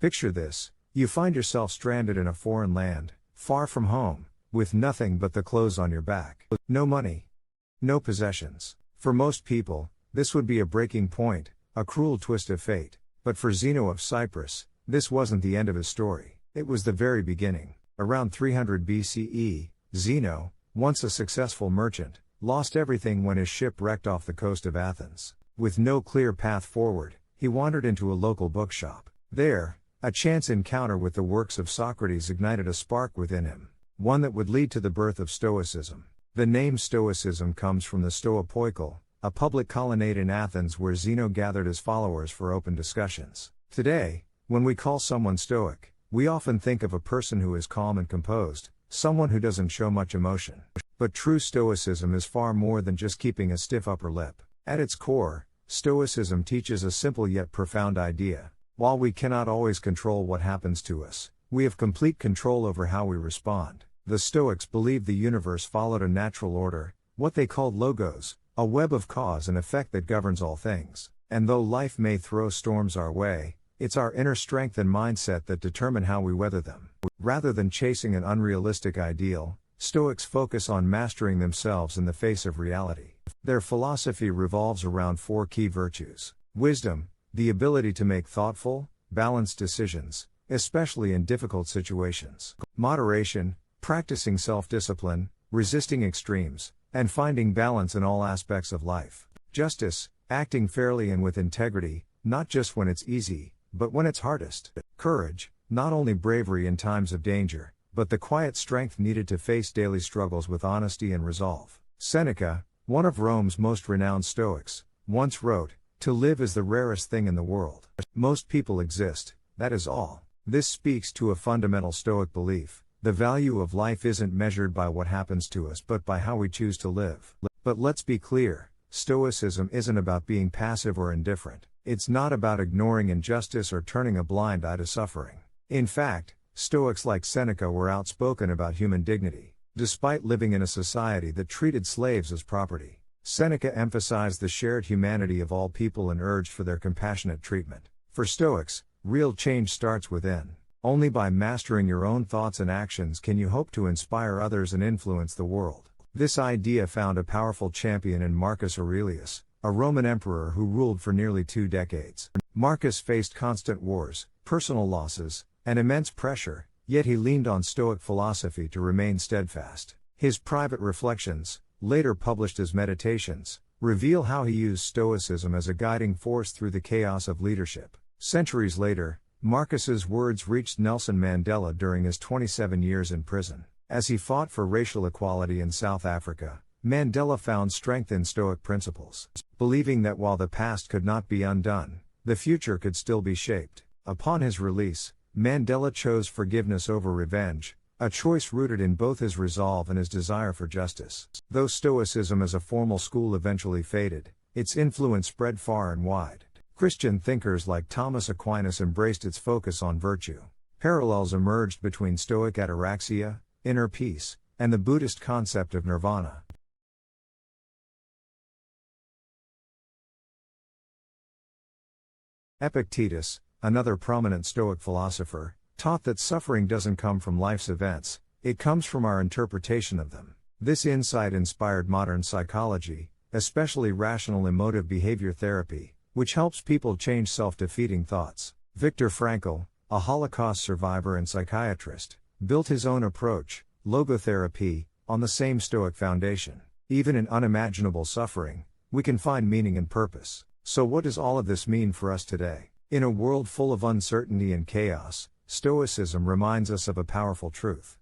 Picture this: you find yourself stranded in a foreign land, far from home, with nothing but the clothes on your back. No money. No possessions. For most people, this would be a breaking point, a cruel twist of fate. But for Zeno of Cyprus, this wasn't the end of his story. It was the very beginning. Around 300 BCE, Zeno, once a successful merchant, lost everything when his ship wrecked off the coast of Athens. With no clear path forward, he wandered into a local bookshop. There, a chance encounter with the works of Socrates ignited a spark within him, one that would lead to the birth of Stoicism. The name Stoicism comes from the Stoa, a public colonnade in Athens where Zeno gathered his followers for open discussions. Today, when we call someone Stoic, we often think of a person who is calm and composed, someone who doesn't show much emotion. But true Stoicism is far more than just keeping a stiff upper lip. At its core, Stoicism teaches a simple yet profound idea. While we cannot always control what happens to us, we have complete control over how we respond. The Stoics believed the universe followed a natural order, what they called logos, a web of cause and effect that governs all things. And though life may throw storms our way, it's our inner strength and mindset that determine how we weather them. Rather than chasing an unrealistic ideal, Stoics focus on mastering themselves in the face of reality. Their philosophy revolves around four key virtues: wisdom, the ability to make thoughtful, balanced decisions, especially in difficult situations; moderation, practicing self-discipline, resisting extremes, and finding balance in all aspects of life; justice, acting fairly and with integrity, not just when it's easy, but when it's hardest; courage, not only bravery in times of danger, but the quiet strength needed to face daily struggles with honesty and resolve. Seneca, one of Rome's most renowned Stoics, once wrote, "To live is the rarest thing in the world. Most people exist, that is all." This speaks to a fundamental Stoic belief: the value of life isn't measured by what happens to us but by how we choose to live. But let's be clear, Stoicism isn't about being passive or indifferent. It's not about ignoring injustice or turning a blind eye to suffering. In fact, Stoics like Seneca were outspoken about human dignity. Despite living in a society that treated slaves as property, Seneca emphasized the shared humanity of all people and urged for their compassionate treatment. For Stoics, real change starts within. Only by mastering your own thoughts and actions can you hope to inspire others and influence the world. This idea found a powerful champion in Marcus Aurelius, a Roman emperor who ruled for nearly 2 decades. Marcus faced constant wars, personal losses, and immense pressure, yet he leaned on Stoic philosophy to remain steadfast. His private reflections, later published as Meditations, reveal how he used Stoicism as a guiding force through the chaos of leadership. Centuries later, Marcus's words reached Nelson Mandela during his 27 years in prison. As he fought for racial equality in South Africa, Mandela found strength in Stoic principles, believing that while the past could not be undone, the future could still be shaped. Upon his release, Mandela chose forgiveness over revenge, a choice rooted in both his resolve and his desire for justice. Though Stoicism as a formal school eventually faded, its influence spread far and wide. Christian thinkers like Thomas Aquinas embraced its focus on virtue. Parallels emerged between Stoic ataraxia, inner peace, and the Buddhist concept of nirvana. Epictetus, another prominent Stoic philosopher, taught that suffering doesn't come from life's events, it comes from our interpretation of them. This insight inspired modern psychology, especially rational emotive behavior therapy, which helps people change self-defeating thoughts. Viktor Frankl, a Holocaust survivor and psychiatrist, built his own approach, logotherapy, on the same Stoic foundation. Even in unimaginable suffering, we can find meaning and purpose. So what does all of this mean for us today? In a world full of uncertainty and chaos, Stoicism reminds us of a powerful truth.